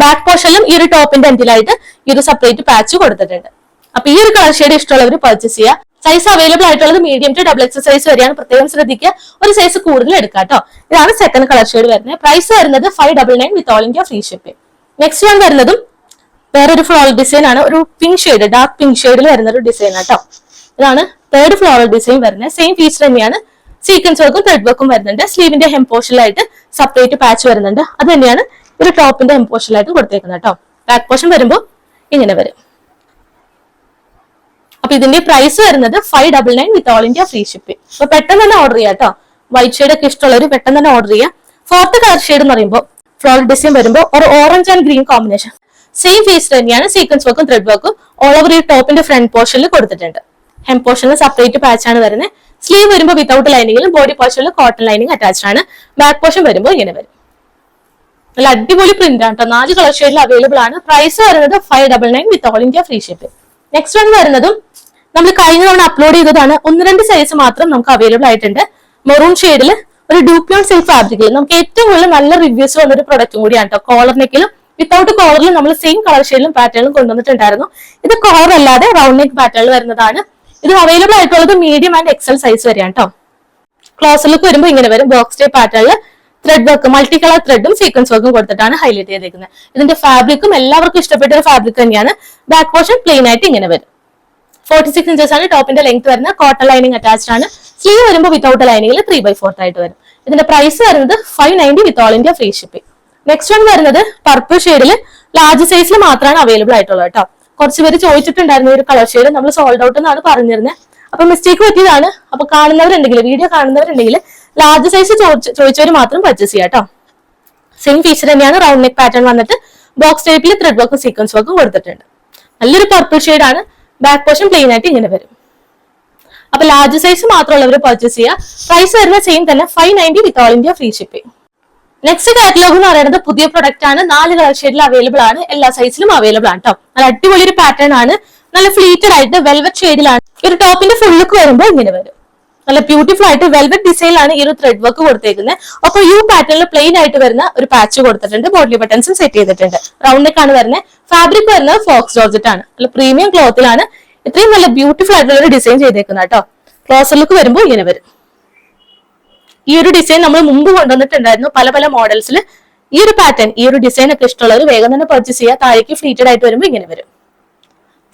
ബാക്ക് പോർഷനിലും ഈ ഒരു ടോപ്പിന്റെ എൻഡിലായിട്ട് ഈ ഒരു സെപ്പറേറ്റ് പാച്ച് കൊടുത്തിട്ടുണ്ട്. അപ്പൊ ഈ ഒരു കളർ ഷെയ്ഡ് ഇഷ്ടമുള്ളവർ പർച്ചേസ് ചെയ്യുക. സൈസ് അവൈലബിൾ ആയിട്ടുള്ളത് മീഡിയം ടു ഡബിൾ എക്സ് സൈസ് വരെയാണ്. പ്രത്യേകം ശ്രദ്ധിക്കുക, ഒരു സൈസ് കൂടുതൽ എടുക്കാം കേട്ടോ. ഇതാണ് സെക്കൻഡ് കളർ ഷെയ്ഡ് വരുന്നത്. പ്രൈസ് വരുന്നത് 599 with all India free shipping. Next one വരുന്നതും വേറൊരു ഫ്ലോറൽ ഡിസൈൻ ആണ്. ഒരു പിങ്ക് ഷെയ്ഡ്, ഡാർക്ക് പിങ്ക് ഷെയ്ഡിൽ വരുന്ന ഒരു ഡിസൈൻ കേട്ടോ. ഇതാണ് തേർഡ് ഫ്ലോറൽ ഡിസൈൻ വരുന്നത്. സെയിം ഫീച്ചർ തന്നെയാണ്. സീക്വൻസ് വർക്കും ത്രെഡ് വർക്കും വരുന്നുണ്ട്. സ്ലീവിന്റെ ഹെം പോർഷനിലായിട്ട് സെപ്പറേറ്റ് പാച്ച് വരുന്നുണ്ട്. അത് തന്നെയാണ് ഒരു ടോപ്പിന്റെ ഹെം പോർഷനിലായിട്ട് കൊടുത്തേക്കുന്നത് കേട്ടോ. ബാക്ക് പോർഷൻ വരുമ്പോൾ ഇങ്ങനെ വരും. അപ്പൊ ഇതിന്റെ പ്രൈസ് വരുന്നത് 599 with all India free shipping. അപ്പൊ പെട്ടെന്ന് തന്നെ ഓർഡർ ചെയ്യാം കേട്ടോ. വൈറ്റ് ഷെയ്ഡ് ഒക്കെ ഇഷ്ടമുള്ളവർ പെട്ടെന്ന് തന്നെ ഓർഡർ ചെയ്യാം. ഫോർത്ത് കളർ ഷെയ്ഡ് എന്ന് പറയുമ്പോൾ ഫ്ലോറൽ ഡിസൈൻ വരുമ്പോൾ ഒരു orange and green combination. Same feature തന്നെയാണ്. സീക്വൻസ് വർക്കും ത്രെഡ് വർക്കും ഓൾ ഓവർ ഈ ടോപ്പിന്റെ ഫ്രണ്ട് പോർഷനിൽ കൊടുത്തിട്ടുണ്ട്. ഹെം പോർഷനിൽ സെപ്പറേറ്റ് പാച്ച് ആണ് വരുന്നത്. സ്ലീവ് വരുമ്പോൾ വിത്തൗട്ട് ലൈനിങ്ങിലും ബോഡി പോർഷനിൽ കോട്ടൺ ലൈനിങ് അറ്റാച്ച്ഡ് ആണ്. ബാക്ക് പോർഷൻ വരുമ്പോൾ ഇങ്ങനെ വരും. നല്ല അടിപൊളി പ്രിന്റ് ആണ് കേട്ടോ. 4 കളർ ഷെയ്ഡിൽ അവൈലബിൾ ആണ്. പ്രൈസ് വരുന്നത് 599 with all India free shipping. Next one വരുന്നതും നമ്മൾ കഴിഞ്ഞ തവണ അപ്ലോഡ് ചെയ്തതാണ്. 1-2 സൈസ് മാത്രം നമുക്ക് അവൈലബിൾ ആയിട്ടുണ്ട്. മെറൂൺ ഷെയ്ഡിൽ ഒരു ഡ്യൂപ്യോൺ സിൽക്ക് ഫാബ്രിക്കിൽ നമുക്ക് ഏറ്റവും കൂടുതൽ നല്ല റിവ്യൂസ് വന്നൊരു പ്രൊഡക്റ്റും കൂടിയാണ് കേട്ടോ. കോളർ നെക്കിലും വിത്തൗട്ട് കോളറിലും നമ്മൾ സെയിം കളർ ഷെയ്ഡിലും പാറ്റേണിലും കൊണ്ടുവന്നിട്ടുണ്ടായിരുന്നു. ഇത് കോളർ അല്ലാതെ റൗണ്ട് നെക്ക് പാറ്റേണിൽ വരുന്നതാണ്. ഇത് അവൈലബിൾ ആയിട്ടുള്ളത് മീഡിയം ആൻഡ് എക്സൽ സൈസ് വരെയാണ് കേട്ടോ. ക്ലോസർ ലുക്ക് വരുമ്പോൾ ഇങ്ങനെ വരും. ബോക്സ് ടൈപ്പ് പാറ്റേണിൽ ത്രെഡ് വർക്ക്, മൾട്ടി കളർ ത്രെഡും സീക്വൻസ് വർക്കും കൊടുത്തിട്ടാണ് ഹൈലൈറ്റ് ചെയ്തേക്കുന്നത്. ഇതിന്റെ ഫാബ്രിക്കും എല്ലാവർക്കും ഇഷ്ടപ്പെട്ട ഒരു ഫാബ്രിക് തന്നെയാണ്. ബാക്ക് പോർഷൻ പ്ലെയിൻ ആയിട്ട് ഇങ്ങനെ വരും. 46 ഇഞ്ചസ് ആണ് ടോപ്പിന്റെ ലെങ്ത് വരുന്നത്. കോട്ടൺ ലൈനിങ് അറ്റാച്ച്ഡ് ആണ്. സ്ലീവ് വരുമ്പോൾ വിത്തൗട്ട് ലൈനിങ്ങിൽ 3/4 ആയിട്ട് വരും. ഇതിന്റെ പ്രൈസ് വരുന്നത് 590 വിത്ത് all India free shipping. Next one വരുന്നത് പർപ്പിൾ ഷെയ്ഡിൽ ലാർജ് സൈസിൽ മാത്രമാണ് അവൈലബിൾ ആയിട്ടുള്ളത് കേട്ടോ. കുറച്ച് പേര് ചോദിച്ചിട്ടുണ്ടായിരുന്നു ഒരു കളർ ഷെയ്ഡ്, നമ്മൾ സോൾഡ് ഔട്ട് എന്നാണ് പറഞ്ഞിരുന്നത്. അപ്പൊ മിസ്റ്റേക്ക് പറ്റിയതാണ്. അപ്പൊ കാണുന്നവരുണ്ടെങ്കിൽ, വീഡിയോ കാണുന്നവരുണ്ടെങ്കിൽ ലാർജ് സൈസ് ചോദിച്ചവർ മാത്രം പർച്ചേസ് ചെയ്യാം കേട്ടോ. സെയിം ഫീച്ചർ തന്നെയാണ്. റൗണ്ട് നെക്ക് പാറ്റേൺ വന്നിട്ട് ബോക്സ് ടൈപ്പിൽ ത്രെഡ് വർക്കും സീക്വൻസ് വർക്കും കൊടുത്തിട്ടുണ്ട്. നല്ലൊരു പർപ്പിൾ ഷെയ്ഡ് ആണ്. ബാക്ക് പോർഷൻ പ്ലെയിൻ ആയിട്ട് ഇങ്ങനെ വരും. അപ്പൊ ലാർജ് സൈസ് മാത്രമുള്ളവർ പർച്ചേസ് ചെയ്യുക. പ്രൈസ് വരുന്ന സെയിം തന്നെ 590 വിത്ത് all India free shipping. Next catalogue എന്ന് പറയുന്നത് പുതിയ പ്രൊഡക്റ്റ് ആണ്. 4 കളർ ഷെയ്ഡിൽ അവൈലബിൾ ആണ്. എല്ലാ സൈസിലും അവൈലബിൾ ആണ് കേട്ടോ. നല്ല അടിപൊളി ഒരു പാറ്റേൺ ആണ്. നല്ല ഫ്ലീറ്റഡ് ആയിട്ട് വെൽവെറ്റ് ഷെയ്ഡിലാണ്. ഒരു ടോപ്പിന്റെ ഫുൾ ലുക്ക് വരുമ്പോൾ ഇങ്ങനെ വരും. നല്ല ബ്യൂട്ടിഫുൾ ആയിട്ട് വെൽവെറ്റ് ഡിസൈനിലാണ് ഈ ഒരു ത്രെഡ് വർക്ക് കൊടുത്തേക്കുന്നത്. അപ്പൊ യു പാറ്റേണിൽ പ്ലെയിൻ ആയിട്ട് വരുന്ന ഒരു പാച്ച് കൊടുത്തിട്ടുണ്ട്. ബോഡി ബട്ടൺസും സെറ്റ് ചെയ്തിട്ടുണ്ട്. റൗണ്ട് നെക്ക് ആണ് വരുന്നത്. ഫാബ്രിക് വരുന്നത് ഫോക്സ് ജോർജറ്റ് ആണ്. നല്ല പ്രീമിയം ക്ലോത്തിലാണ് ഇത്രയും നല്ല ബ്യൂട്ടിഫുൾ ആയിട്ടുള്ള ഒരു ഡിസൈൻ ചെയ്തേക്കുന്നത് കേട്ടോ. ക്ലോസർ ലുക്ക് വരുമ്പോൾ ഇങ്ങനെ വരും. ഈ ഒരു ഡിസൈൻ നമ്മൾ മുമ്പ് കൊണ്ടുവന്നിട്ടുണ്ടായിരുന്നു പല പല മോഡൽസിൽ. ഈ ഒരു പാറ്റേൺ, ഈ ഒരു ഡിസൈൻ ഒക്കെ ഇഷ്ടമുള്ളവർ വേഗം തന്നെ പർച്ചേസ് ചെയ്യുക. താഴേക്ക് ഫ്ലീറ്റഡ് ആയിട്ട് വരുമ്പോൾ ഇങ്ങനെ വരും.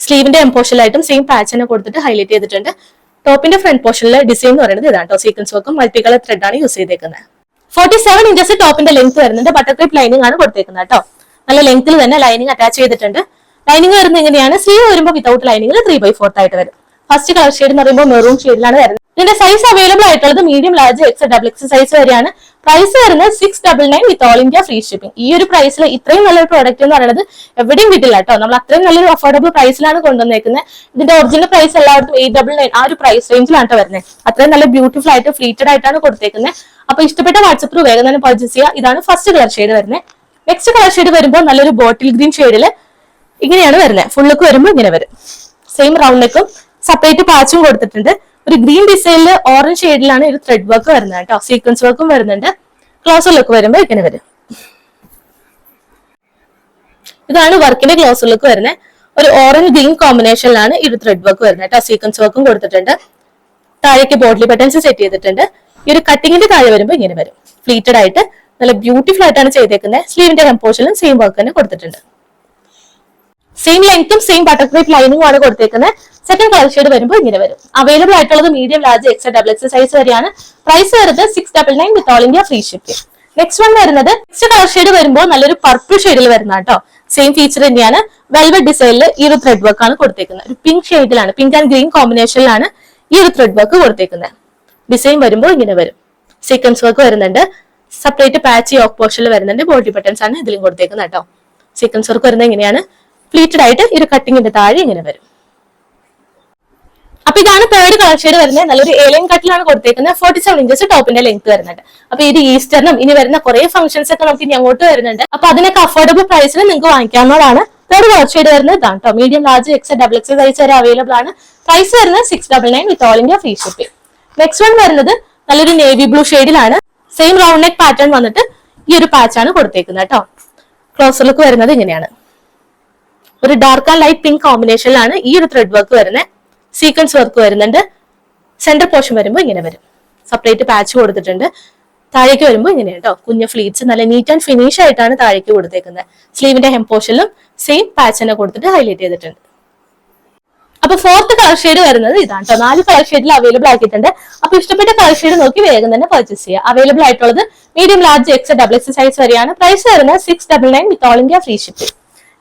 സ്ലീവിന്റെ എംപോഷനിലായിട്ടും സെയിം പാച്ച് തന്നെ കൊടുത്തിട്ട് ഹൈലൈറ്റ് ചെയ്തിട്ടുണ്ട്. ടോപ്പിന്റെ ഫ്രണ്ട് പോർഷനിലെ ഡിസൈൻ എന്ന് പറയുന്നത് ഇതാണ് കേട്ടോ. സീക്വൻസ് വർക്കും മൾട്ടി കളർ ത്രെഡ് ആണ് യൂസ് ചെയ്തേക്കുന്നത്. 47 ഇഞ്ചസ് ടോപ്പിന്റെ ലെങ്ത് വരുന്നുണ്ട്. ബട്ടർക്ലിപ്പ് ലൈനിങ് ആണ് കൊടുത്തേക്കുന്നത് കേട്ടോ. നല്ല ലെങ്ത്തിൽ തന്നെ ലൈനിങ് അറ്റാച്ച് ചെയ്തിട്ടുണ്ട്. ലൈനിങ് വരുന്നത് എങ്ങനെയാണ്? സ്ലീവ് വരുമ്പോൾ വിത്തൗട്ട് ലൈനിങ്ങിൽ 3/4 ആയിട്ട് വരും. ഫസ്റ്റ് കളർ ഷെയ്ഡ് എന്ന് പറയുമ്പോൾ മെറൂൺ ഷെയ്ഡിലാണ് വരുന്നത്. ഇതിന്റെ സൈസ് അവൈലബിൾ ആയിട്ടുള്ളത് മീഡിയം, ലാർജ്, XXL സൈസ് വരെയാണ്. പ്രൈസ് വരുന്നത് 699 വിത്ത് ഓൾ ഇന്ത്യ ഫ്രീ ഷിപ്പിംഗ്. ഈ ഒരു പ്രൈസിൽ ഇത്രയും നല്ലൊരു പ്രോഡക്റ്റ് എന്ന് പറയുന്നത് എവിടെയും കിട്ടില്ല കേട്ടോ. നമ്മൾ അത്രയും നല്ലൊരു അഫോർഡബിൾ പ്രൈസിലാണ് കൊണ്ടുവന്നേക്കുന്നത്. ഇതിന്റെ ഒറിജിനൽ പ്രൈസ് എല്ലാവർക്കും 899 ആ ഒരു പ്രൈസ് റേഞ്ചിലാണ് വരുന്നത്. അത്രയും നല്ല ബ്യൂട്ടിഫുൾ ആയിട്ട് ഫ്ലീറ്റഡ് ആയിട്ടാണ് കൊടുത്തേക്കുന്നത്. അപ്പൊ ഇഷ്ടപ്പെട്ട വാട്സപ്പ് ത്രൂ വേഗം തന്നെ പർച്ചേസ് ചെയ്യുക. ഇതാണ് ഫസ്റ്റ് കളർ ഷെയ്ഡ് വരുന്നത്. നെക്സ്റ്റ് കളർ ഷെയ്ഡ് വരുമ്പോൾ നല്ലൊരു ബോട്ടിൽ ഗ്രീൻ ഷെയ്ഡിൽ ഇങ്ങനെയാണ് വരുന്നത്. ഫുൾ ലുക്ക് വരുമ്പോൾ ഇങ്ങനെ വരും. സെയിം റൗണ്ട് നെക്കും സെപ്പറേറ്റ് പാച്ചും കൊടുത്തിട്ടുണ്ട്. ഒരു ഗ്രീൻ ഡിസൈനിൽ ഓറഞ്ച് ഷെയ്ഡിലാണ് ഒരു ത്രെഡ് വർക്ക് വരുന്നത് കേട്ടോ. സീക്വൻസ് വർക്കും വരുന്നുണ്ട്. ക്ലോസർ ലുക്ക് വരുമ്പോൾ ഇങ്ങനെ വരും. ഇതാണ് വർക്കിന്റെ ക്ലോസർ ലുക്ക് വരുന്നത്. ഒരു ഓറഞ്ച് ഗ്രീൻ കോമ്പിനേഷനിലാണ് ഈ ഒരു ത്രെഡ് വർക്ക് വരുന്നത് കേട്ടോ. സീക്വൻസ് വർക്കും കൊടുത്തിട്ടുണ്ട്. താഴേക്ക് ബോട്ടിൽ ബട്ടൺസ് സെറ്റ് ചെയ്തിട്ടുണ്ട്. ഈ ഒരു കട്ടിങ്ങിന്റെ താഴെ വരുമ്പോൾ ഇങ്ങനെ വരും. ഫ്ലീറ്റഡ് ആയിട്ട് നല്ല ബ്യൂട്ടിഫുൾ ആയിട്ടാണ് ചെയ്തേക്കുന്നത്. സ്ലീവിന്റെ കമ്പോഷനിലും സെയിം വർക്ക് തന്നെ കൊടുത്തിട്ടുണ്ട്. സെയിം ലെങ്ത്തും സെയിം ബട്ടർക്ലിപ്പ് ലൈനിങ്ങും ആണ് കൊടുത്തേക്കുന്നത്. സെക്കൻഡ് കളർ ഷെയ്ഡ് വരുമ്പോൾ ഇങ്ങനെ വരും. അവൈലബിൾ ആയിട്ടുള്ളത് മീഡിയം, ലാർജ്, XXL സൈസ് വരെയാണ്. പ്രൈസ് വരുന്നത് 699 വിത്ത് all India free shipping. Next one വരുന്നത് നെക്സ്റ്റ് കളർ ഷെയ്ഡ് വരുമ്പോൾ നല്ലൊരു പർപ്പിൾ ഷെയ്ഡിൽ വരുന്ന കേട്ടോ. സെയിം ഫീച്ചർ തന്നെയാണ്. വെൽവെറ്റ് ഡിസൈനിൽ ഈ ഒരു ത്രെഡ് വർക്ക് ആണ് കൊടുത്തേക്കുന്നത്. ഒരു പിങ്ക് ഷെയ്ഡിലാണ്, പിങ്ക് ആൻഡ് ഗ്രീൻ കോമ്പിനേഷനിലാണ് ഈ ഒരു ത്രെഡ് വർക്ക് കൊടുത്തേക്കുന്നത്. ഡിസൈൻ വരുമ്പോൾ ഇങ്ങനെ വരും. സീക്വൻസ് വർക്ക് വരുന്നുണ്ട്. സെപ്പറേറ്റ് പാച്ച് യോക്ക് പോർഷനിൽ വരുന്നുണ്ട്. ബോഡി ബട്ടൺസ് ആണ് ഇതിലും കൊടുത്തേക്കുന്നത് കേട്ടോ. സീക്വൻസ് വർക്ക് വരുന്നത് ഇങ്ങനെയാണ്. ഫ്ലീറ്റഡ് ആയിട്ട് ഈ ഒരു കട്ടിങ്ങിന്റെ താഴെ ഇങ്ങനെ വരും. അപ്പൊ ഇതാണ് തേർഡ് കളർ ഷെയ്ഡ് വരുന്നത്. നല്ലൊരു ഏലിയൻ കട്ടിലാണ് കൊടുത്തേക്കുന്നത്. 47 ഇഞ്ചസ് ടോപ്പിന്റെ ലെങ്ത് വരുന്നുണ്ട്. അപ്പൊ ഇത് ഈസ്റ്ററിനും ഇനി വരുന്ന കുറെ ഫംഗ്ഷൻസ് ഒക്കെ നമുക്ക് ഇനി അങ്ങോട്ട് വരുന്നുണ്ട്. അപ്പൊ അതിനൊക്കെ അഫോർഡബിൾ പ്രൈസിൽ നിങ്ങൾക്ക് വാങ്ങിക്കാവുന്നതാണ്. തേർഡ് കളർ ഷെയ്ഡ് വരുന്നത് ഇതാണ് കേട്ടോ. മീഡിയം, ലാർജ്, XXL സൈസ് വരെ അവൈലബിൾ ആണ്. പ്രൈസ് വരുന്നത് 699 വിത്ത് all India free shipping. Next one വരുന്നത് നല്ലൊരു നേവി ബ്ലൂ ഷെയ്ഡിലാണ്. സെയിം റൗണ്ട് നെക്ക് പാറ്റേൺ വന്നിട്ട് ഈ ഒരു പാച്ചാണ് കൊടുത്തേക്കുന്നത് കേട്ടോ. ക്ലോസർ ലുക്ക് വരുന്നത് ഇങ്ങനെയാണ്. ഒരു ഡാർക്ക് ആൻഡ് ലൈറ്റ് പിങ്ക് കോമ്പിനേഷനിലാണ് ഈ ഒരു ത്രെഡ് വർക്ക് വരുന്നത്. സീക്വൻസ് വർക്ക് വരുന്നുണ്ട്. സെന്റർ പോർഷൻ വരുമ്പോൾ ഇങ്ങനെ വരും. സെപ്പറേറ്റ് പാച്ച് കൊടുത്തിട്ടുണ്ട്. താഴേക്ക് വരുമ്പോൾ ഇങ്ങനെ കേട്ടോ. കുഞ്ഞു ഫ്ലീറ്റ്സ് നല്ല നീറ്റ് ആൻഡ് ഫിനിഷ് ആയിട്ടാണ് താഴേക്ക് കൊടുത്തേക്കുന്നത്. സ്ലീവിന്റെ ഹെം പോർഷനിലും സെയിം പാച്ച് തന്നെ കൊടുത്തിട്ട് ഹൈലൈറ്റ് ചെയ്തിട്ടുണ്ട്. അപ്പൊ ഫോർത്ത് കളർ ഷെയ്ഡ് വരുന്നത് ഇതാണ് കേട്ടോ. 4 കളർ ഷെയ്ഡിൽ അവൈലബിൾ ആക്കിയിട്ടുണ്ട്. അപ്പൊ ഇഷ്ടപ്പെട്ട കളർ ഷെയ്ഡ് നോക്കി വേഗം തന്നെ പർച്ചേസ് ചെയ്യുക. അവൈലബിൾ ആയിട്ടുള്ളത് മീഡിയം, ലാർജ്, XXL സൈസ് വരെയാണ്. പ്രൈസ് വരുന്നത് 699 വിത്ത് all India free shipping.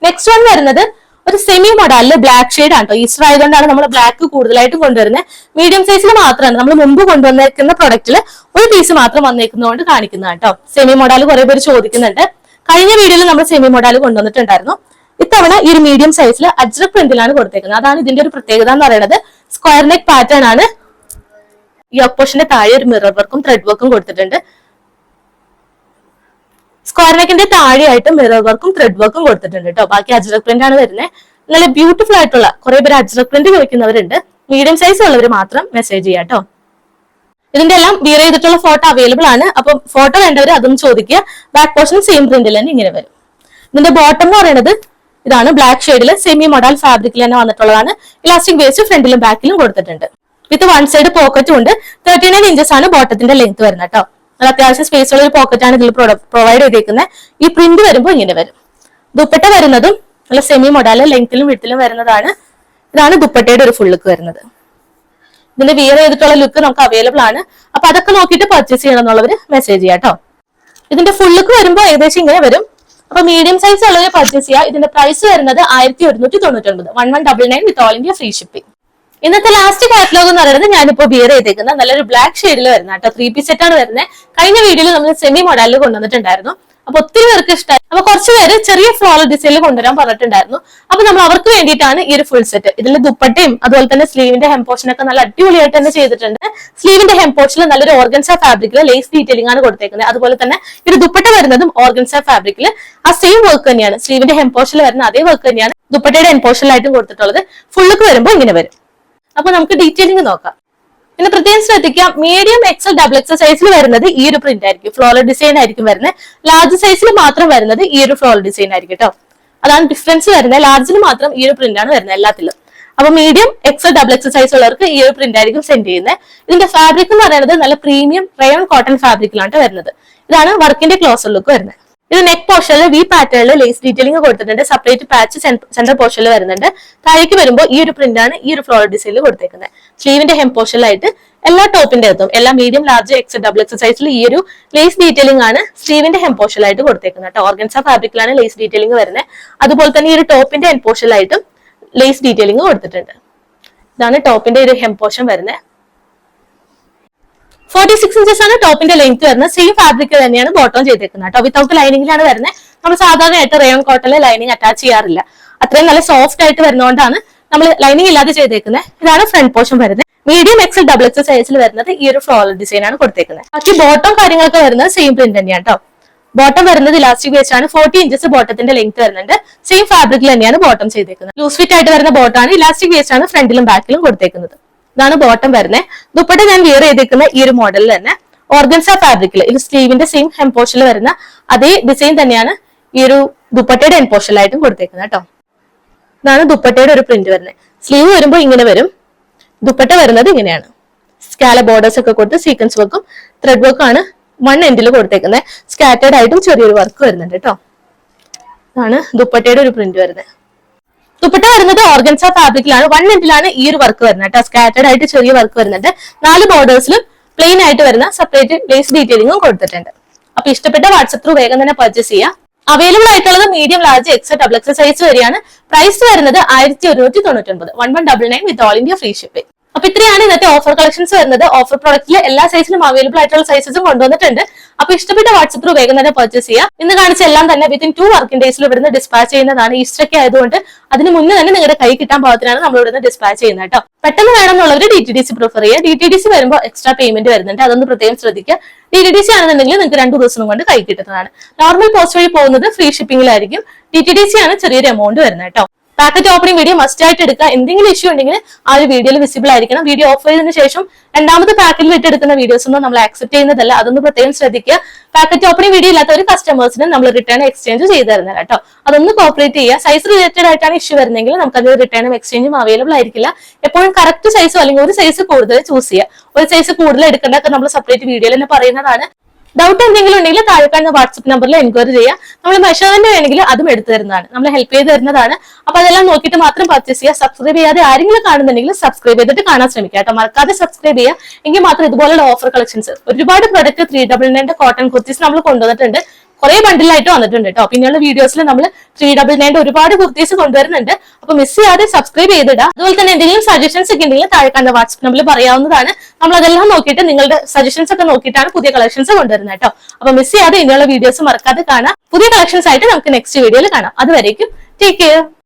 Next one വരുന്നത് ഒരു സെമി മോഡലില് ബ്ലാക്ക് ഷെയ്ഡ് ആണ് കേട്ടോ. ഈസ്റ്റർ ആയതുകൊണ്ടാണ് നമ്മൾ ബ്ലാക്ക് കൂടുതലായിട്ടും കൊണ്ടുവരുന്നത്. മീഡിയം സൈസിൽ മാത്രമാണ് നമ്മൾ മുമ്പ് കൊണ്ടുവന്നേക്കുന്ന പ്രൊഡക്റ്റിൽ ഒരു പീസ് മാത്രം വന്നേക്കുന്നതുകൊണ്ട് കാണിക്കുന്നത് കേട്ടോ. സെമി മോഡൽ കുറെ പേര് ചോദിക്കുന്നുണ്ട്. കഴിഞ്ഞ വീഡിയോയിൽ നമ്മൾ സെമി മോഡൽ കൊണ്ടുവന്നിട്ടുണ്ടായിരുന്നു. ഇത്തവണ ഈ ഒരു മീഡിയം സൈസിൽ അജ്രക് പ്രിന്റിലാണ് കൊടുത്തേക്കുന്നത്. അതാണ് ഇതിന്റെ ഒരു പ്രത്യേകത എന്ന് പറയുന്നത്. സ്ക്വയർ നെക്ക് പാറ്റേൺ ആണ്. ഈ ഓപ്പോഷന്റെ താഴെ ഒരു മിറർ വർക്കും ത്രെഡ് വർക്കും കൊടുത്തിട്ടുണ്ട്. സ്ക്വയർ നെക്കിന്റെ താഴെയായിട്ട് മിറർ വർക്കും ത്രെഡ് വർക്കും കൊടുത്തിട്ടുണ്ട് കേട്ടോ. ബാക്കി അജ്രക് പ്രിന്റ് ആണ് വരുന്നത്. നല്ല ബ്യൂട്ടിഫുൾ ആയിട്ടുള്ള കുറെ പേര് അജ്രക് പ്രിന്റ് ചോദിക്കുന്നവരുണ്ട്. മീഡിയം സൈസ് ഉള്ളവർ മാത്രം മെസ്സേജ് ചെയ്യാം കേട്ടോ. ഇതിന്റെ എല്ലാം വിയർ ചെയ്തിട്ടുള്ള ഫോട്ടോ അവൈലബിൾ ആണ്. അപ്പൊ ഫോട്ടോ വേണ്ടവർ അതൊന്നും ചോദിക്കുക. ബാക്ക് പോർഷൻ സെയിം പ്രിന്റിൽ തന്നെ ഇങ്ങനെ വരും. ഇതിന്റെ ബോട്ടം എന്ന് പറയുന്നത് ഇതാണ്. ബ്ലാക്ക് ഷെയ്ഡിൽ സെമി മോഡൽ ഫാബ്രിക്കിൽ തന്നെ വന്നിട്ടുള്ളതാണ്. ഇലാസ്റ്റിക് വേസ്റ്റ് ഫ്രണ്ടിലും ബാക്കിലും കൊടുത്തിട്ടുണ്ട്. വിത്ത് വൺ സൈഡ് പോക്കറ്റും ഉണ്ട്. 39 ഇഞ്ചസ് ആണ് ബോട്ടത്തിന്റെ ലെങ്ത് വരുന്നത് കേട്ടോ. നല്ല അത്യാവശ്യം സ്പേസ് ഉള്ള ഒരു പോക്കറ്റാണ് ഇതിൽ പ്രൊവൈഡ് ചെയ്തേക്കുന്നത്. ഈ പ്രിന്റ് വരുമ്പോൾ ഇങ്ങനെ വരും. ദുപ്പട്ട വരുന്നതും നല്ല സെമി മൊഡാല് ലെങ്ത്തിലും വിഡ്ത്തിലും വരുന്നതാണ്. ഇതാണ് ദുപ്പട്ടയുടെ ഒരു ഫുൾ ലുക്ക് വരുന്നത്. ഇതിന്റെ വിയർ ചെയ്തിട്ടുള്ള ലുക്ക് നമുക്ക് അവൈലബിൾ ആണ്. അപ്പൊ അതൊക്കെ നോക്കിയിട്ട് പർച്ചേസ് ചെയ്യണം എന്നുള്ളവര് മെസ്സേജ് ചെയ്യാം കേട്ടോ. ഇതിന്റെ ഫുൾ ലുക്ക് വരുമ്പോൾ ഏകദേശം ഇങ്ങനെ വരും. അപ്പൊ മീഡിയം സൈസ് ഉള്ളവരെ പർച്ചേസ് ചെയ്യുക. ഇതിന്റെ പ്രൈസ് വരുന്നത് 1199, 1199 വിത്ത് ഓൾ ഇന്ത്യ ഫ്രീ ഷിപ്പിംഗ്. ഇന്നത്തെ ലാസ്റ്റ് കാറ്റലോഗ് എന്ന് പറയുന്നത് ഞാനിപ്പോ വിയർ ചെയ്തേക്കുന്ന നല്ലൊരു ബ്ലാക്ക് ഷെയ്ഡിൽ വരുന്ന കേട്ടോ 3 പീസ് സെറ്റ് ആണ് വരുന്നത്. കഴിഞ്ഞ വീഡിയോയിൽ നമ്മൾ സെമി മോഡലിൽ കൊണ്ടുവന്നിട്ടുണ്ടായിരുന്നു. അപ്പൊ ഒത്തിരി പേർക്ക് ഇഷ്ടമായി. അപ്പൊ കുറച്ച് പേര് ചെറിയ ഫ്ലോറൽ ഡിസൈനിൽ കൊണ്ടുവരാൻ പറഞ്ഞിട്ടുണ്ടായിരുന്നു. അപ്പൊ നമ്മൾ അവർക്ക് വേണ്ടിയിട്ടാണ് ഈ ഒരു ഫുൾ സെറ്റ്. ഇതിൽ ദുപ്പട്ടയും അതുപോലെ തന്നെ സ്ലീവിന്റെ ഹെം പോർഷൻ ഒക്കെ നല്ല അടിപൊളിയായിട്ട് തന്നെ ചെയ്തിട്ടുണ്ട്. സ്ലീവിന്റെ ഹെം പോർഷനിൽ നല്ലൊരു ഓർഗൻസ ഫാബ്രിക്കിൽ ലേസ് ഡീറ്റെയിലിംഗ് ആണ് കൊടുത്തേക്കുന്നത്. അതുപോലെ തന്നെ ഇത് ദുപ്പട്ട വരുന്നതും ഓർഗൻസ ഫാബ്രിക്കിൽ ആ സെയിം വർക്ക് തന്നെയാണ്. സ്ലീവിന്റെ ഹെം പോർഷനിൽ വരുന്ന അതേ വർക്ക് തന്നെയാണ് ദുപ്പട്ടയുടെ ഹെം പോർഷനിലായിട്ടും കൊടുത്തിട്ടുള്ളത്. ഫുൾ ലുക്ക് വരുമ്പോൾ ഇങ്ങനെ വരും. അപ്പൊ നമുക്ക് ഡീറ്റെയിലിംഗ് നോക്കാം. പിന്നെ പ്രത്യേകം ശ്രദ്ധിക്കാം, മീഡിയം എക്സൽ ഡബിൾ എക്സൽ സൈസിൽ വരുന്നത് ഈ ഒരു പ്രിന്റ് ആയിരിക്കും, ഫ്ലോറൽ ഡിസൈൻ ആയിരിക്കും വരുന്നത്. ലാർജ് സൈസിൽ മാത്രം വരുന്നത് ഈ ഒരു ഫ്ലോറൽ ഡിസൈൻ ആയിരിക്കും കേട്ടോ. അതാണ് ഡിഫറൻസ് വരുന്നത്. ലാർജിൽ മാത്രം ഈ ഒരു പ്രിന്റ് ആണ് വരുന്നത് എല്ലാത്തിലും. അപ്പൊ medium XL double XL size ഉള്ളവർക്ക് ഈ ഒരു പ്രിന്റ് ആയിരിക്കും സെൻഡ് ചെയ്യുന്നത്. ഇതിന്റെ ഫാബ്രിക് എന്ന് പറയുന്നത് നല്ല പ്രീമിയം റയോൺ കോട്ടൺ ഫാബ്രിക്കിലാണ് വരുന്നത്. ഇതാണ് വർക്കിന്റെ ക്ലോസർ ലുക്ക് വരുന്നത്. ഇത് നെക്ക് പോർഷനിൽ വി പാറ്റേണിൽ ലേസ് ഡീറ്റെയിലിംഗ് കൊടുത്തിട്ടുണ്ട്. സെപ്പറേറ്റ് പാച്ച് സെന്റർ പോർഷനിൽ വരുന്നുണ്ട്. താഴേക്ക് വരുമ്പോൾ ഈ ഒരു പ്രിന്റ് ആണ് ഈ ഒരു ഫ്ലോറൽ ഡിസൈനിൽ കൊടുത്തേക്കുന്നത്. സ്ലീവിന്റെ ഹെം പോർഷനിലായിട്ട് എല്ലാ ടോപ്പിന്റെ അകത്തും എല്ലാ medium large X double X സൈസിൽ ഈ ഒരു ലേസ് ഡീറ്റെയിലിംഗ് ആണ് സ്ലീവിന്റെ ഹെം പോർഷനിലായിട്ട് കൊടുത്തേക്കുന്നത് കേട്ടോ. ഓർഗൻസ ഫാബ്രിക്കിലാണ് ലേസ് ഡീറ്റെയിലിംഗ് വരുന്നത്. അതുപോലെ തന്നെ ഈ ഒരു ടോപ്പിന്റെ ഹെം പോർഷനിലായിട്ടും ലേസ് ഡീറ്റെയിലിംഗ് കൊടുത്തിട്ടുണ്ട്. ഇതാണ് ടോപ്പിന്റെ ഒരു ഹെം പോർഷൻ വരുന്നത്. 46 ഇഞ്ചസ് ആണ് ടോപ്പിന്റെ ലെങ്ത് വരുന്നത്. സെയിം ഫാബ്രിക് തന്നെയാണ് ബോട്ടം ചെയ്തേക്കുന്നത് കേട്ടോ. വിത്തൗട്ട് ലൈനിങ്ങിലാണ് വരുന്നത്. നമ്മൾ സാധാരണയായിട്ട് റയോൺ കോട്ടണിൽ ലൈനിങ് അറ്റാച്ച് ചെയ്യാറില്ല. അത്രയും നല്ല സോഫ്റ്റ് ആയിട്ട് വരുന്നതുകൊണ്ടാണ് നമ്മൾ ലൈനിങ് ഇല്ലാതെ ചെയ്തേക്കുന്നത്. ഇതാണ് ഫ്രണ്ട് പോർഷൻ വരുന്നത്. മീഡിയം എക്സൽ ഡബിൾ എക്സൽ സൈസിൽ വരുന്നത് ഈ ഒരു ഫ്ലോറൽ ഡിസൈൻ ആണ് കൊടുത്തേക്കുന്നത്. ബാക്കി ബോട്ടം കാര്യങ്ങളൊക്കെ വരുന്നത് സെയിം പ്രിന്റ് തന്നെയാണ് കേട്ടോ. ബോട്ടം വരുന്നത് ഇലാസ്റ്റിക് വേസ്റ്റ് ആണ്. 40 ഇഞ്ചസ് ബോട്ടത്തിന്റെ ലെങ്ത് വരുന്നുണ്ട്. സെയിം ഫാബ്രിക്കിൽ തന്നെയാണ് ബോട്ടം ചെയ്തേക്കുന്നത്. ലൂസ് ഫിറ്റ് ആയിട്ട് വരുന്ന ബോട്ടാണ്. ഇലാസ്റ്റിക് വേസ്റ്റ് ആണ് ഫ്രണ്ടിലും ബാക്കിലും കൊടുത്തേക്കുന്നത്. ഇതാണ് ബോട്ടം വരുന്നത്. ദുപ്പട്ട ഞാൻ വിയർ ചെയ്തേക്കുന്ന ഈ ഒരു മോഡലിൽ തന്നെ ഓർഗൻസ ഫാബ്രിക്കിൽ ഇത് സ്ലീവിന്റെ സെയിം ഹെം പോർഷനിൽ വരുന്ന അതേ ഡിസൈൻ തന്നെയാണ് ഈ ഒരു ദുപ്പട്ടയുടെ ഹെം പോർഷനിലായിട്ടും കൊടുത്തേക്കുന്നത് കേട്ടോ. ഇതാണ് ദുപ്പട്ടയുടെ ഒരു പ്രിന്റ് വരുന്നത്. സ്ലീവ് വരുമ്പോൾ ഇങ്ങനെ വരും. ദുപ്പട്ട വരുന്നത് ഇങ്ങനെയാണ്. സ്കാല ബോർഡേഴ്സ് ഒക്കെ കൊടുത്ത് സീക്വൻസ് വർക്കും ത്രെഡ് വർക്കും ആണ് വൺ എൻഡിൽ കൊടുത്തേക്കുന്നത്. സ്കാറ്റേർഡ് ആയിട്ടും ചെറിയൊരു വർക്ക് വരുന്നുണ്ട് കേട്ടോ. ഇതാണ് ദുപ്പട്ടയുടെ ഒരു പ്രിന്റ് വരുന്നത്. ദുപ്പട്ട വരുന്നത് ഓർഗൻസ ഫാബ്രിക്കിലാണ്. വൺ എൻഡിലാണ് ഈ ഒരു വർക്ക് വരുന്നത് കേട്ടോ. സ്കാറ്റേർഡ് ആയിട്ട് ചെറിയ വർക്ക് വരുന്നുണ്ട്. 4 ബോർഡേഴ്സിലും പ്ലെയിൻ ആയിട്ട് വരുന്ന സെപ്പറേറ്റ് ലേസ് ഡീറ്റെയിലിംഗും കൊടുത്തിട്ടുണ്ട്. അപ്പൊ ഇഷ്ടപ്പെട്ട വാട്സ്ആപ്പ് ത്രൂ വേഗം തന്നെ പർച്ചേസ് ചെയ്യാം. അവൈലബിൾ ആയിട്ടുള്ളത് medium large X double X സൈസ് വരെയാണ്. പ്രൈസ് വരുന്നത് 1199, 1199 വിത്ത് ഓൾ ഇന്ത്യ ഫ്രീ ഷിപ്പിംഗ്. അപ്പൊ ഇത്രയാണ് ഇന്നത്തെ ഓഫർ കളക്ഷൻസ് വരുന്നത്. ഓഫർ പ്രൊഡക്റ്റിൽ എല്ലാ സൈസിലും അവൈലബിൾ ആയിട്ടുള്ള സൈസസും കൊണ്ടുവന്നിട്ടുണ്ട്. അപ്പൊ ഇഷ്ടപ്പെട്ട വാട്സ്ആപ്പ് ത്രൂ വേഗം തന്നെ പർച്ചേസ് ചെയ്യാം. ഇന്ന് കാണിച്ച എല്ലാം തന്നെ വിത്തിൻ 2 വർക്കിംഗ് ഡേയ്സിൽ ഇവിടുന്ന് ഡിസ്പാച്ച് ചെയ്യുന്നതാണ്. ഈസ്റ്റർ ഒക്കെ ആയതുകൊണ്ട് അതിന് മുന്നേ തന്നെ നിങ്ങളുടെ കൈ കിട്ടാൻ പാകത്തിനാണ് നമ്മൾ ഇവിടുന്ന് ഡിസ്പാച്ച് ചെയ്യുന്നത് കേട്ടോ. പെട്ടെന്ന് വേണമെന്നുള്ളവർ DTDC പ്രിഫർ ചെയ്യുക. DTDC വരുമ്പോൾ എക്സ്ട്രാ പേയ്മെന്റ് വരുന്നുണ്ട്. അതൊന്ന് പ്രത്യേകം ശ്രദ്ധിക്കുക. DTDC ആണെന്നുണ്ടെങ്കിൽ നിങ്ങൾക്ക് 2 ദിവസം കൊണ്ട് കൈ കിട്ടുന്നതാണ്. നോർമൽ പോസ്റ്റ് വഴി പോകുന്നത് ഫ്രീ ഷിപ്പിംഗിലായിരിക്കും. DTDC ആണ് ചെറിയൊരു എമൗണ്ട് വരുന്നത് കേട്ടോ. പാക്കറ്റ് ഓപ്പണിംഗ് വീഡിയോ മസ്റ്റ് ആയിട്ട് എടുക്കുക. എന്തെങ്കിലും ഇഷ്യൂ ഉണ്ടെങ്കിൽ ആ ഒരു വീഡിയോയിൽ വിസിബിൾ ആയിരിക്കണം. വീഡിയോ ഓഫ് ചെയ്തതിനു ശേഷം രണ്ടാമത് പാക്കറ്റിൽ ഇട്ടെടുക്കുന്ന വീഡിയോസ് ഒന്നും നമ്മൾ ആക്സെപ്റ്റ് ചെയ്യുന്നതല്ല. അതൊന്ന് പ്രത്യേകം ശ്രദ്ധിക്കുക. പാക്കറ്റ് ഓപ്പണിംഗ് വീഡിയോ ഇല്ലാത്ത ഒരു കസ്റ്റമേഴ്സിന് നമ്മൾ റിട്ടേൺ എക്സ്ചേഞ്ച് ചെയ്ത് തരുന്നത് കേട്ടോ. അതൊന്ന് കോപ്പറേറ്റ് ചെയ്യുക. സൈസ് റിലേറ്റഡ് ആയിട്ടാണ് ഇഷ്യൂ വരുന്നതെങ്കിൽ നമുക്ക് അത് റിട്ടേണും എക്സ്ചേഞ്ചും അവൈലബിൾ ആയിരിക്കില്ല. എപ്പോഴും കറക്റ്റ് സൈസോ അല്ലെങ്കിൽ ഒരു സൈസ് കൂടുതൽ ചൂസ് ചെയ്യുക. ഒരു സൈസ് കൂടുതൽ എടുക്കേണ്ടതൊക്കെ നമ്മൾ സെപ്പറേറ്റ് വീഡിയോയിൽ തന്നെ പറയുന്നതാണ്. ഡൗട്ട് എന്തെങ്കിലും ഉണ്ടെങ്കിൽ താഴെ കാണുന്ന വാട്സ്ആപ്പ് നമ്പറിൽ എൻക്വയറി ചെയ്യുക. നമ്മൾ മെഷർമെന്റ് വേണമെങ്കിൽ അതും എടുത്തു തരുന്നതാണ്. നമ്മൾ ഹെൽപ്പ് ചെയ്ത് തരുന്നതാണ്. അപ്പൊ അതെല്ലാം നോക്കിയിട്ട് മാത്രം പർച്ചേസ് ചെയ്യുക. സബ്സ്ക്രൈബ് ചെയ്യാതെ ആരെങ്കിലും കാണുന്നുണ്ടെങ്കിൽ സബ്സ്ക്രൈബ് ചെയ്തിട്ട് കാണാൻ ശ്രമിക്കുക കേട്ടോ. മറക്കാതെ സബ്സ്ക്രൈബ് ചെയ്യുക. എങ്കിൽ മാത്രം ഇതുപോലുള്ള ഓഫർ കളക്ഷൻസ് ഒരുപാട് പ്രൊഡക്റ്റ് 399 കോട്ടൺ കുർത്തീസ് നമ്മൾ കൊണ്ടുവന്നിട്ടുണ്ട്. കുറെ ബണ്ടിലായിട്ട് വന്നിട്ടുണ്ട് കേട്ടോ. പിന്നെയുള്ള വീഡിയോസിൽ നമ്മൾ 399 ഒരുപാട് കുർത്തീസ് കൊണ്ടുവരുന്നുണ്ട്. അപ്പൊ മിസ് ചെയ്യാതെ സബ്സ്ക്രൈബ് ചെയ്തിടാം. അതുപോലെ തന്നെ എന്തെങ്കിലും സജഷൻസ് ഒക്കെ ഉണ്ടെങ്കിൽ താഴെ കാണുന്ന വാട്സ്ആപ്പ് നമ്പറിൽ പറയാവുന്നതാണ്. നമ്മൾ അതെല്ലാം നോക്കിയിട്ട് നിങ്ങളുടെ സജഷൻസ് ഒക്കെ നോക്കിയിട്ടാണ് പുതിയ കളക്ഷൻസ് കൊണ്ടുവരുന്നത് കേട്ടോ. അപ്പൊ മിസ് ചെയ്യാതെ ഇനിയുള്ള വീഡിയോസ് മറക്കാതെ കാണാം. പുതിയ കളക്ഷൻസ് ആയിട്ട് നമുക്ക് നെക്സ്റ്റ് വീഡിയോയിൽ കാണാം. അതുവരേക്കും ടേക്ക് കെയർ.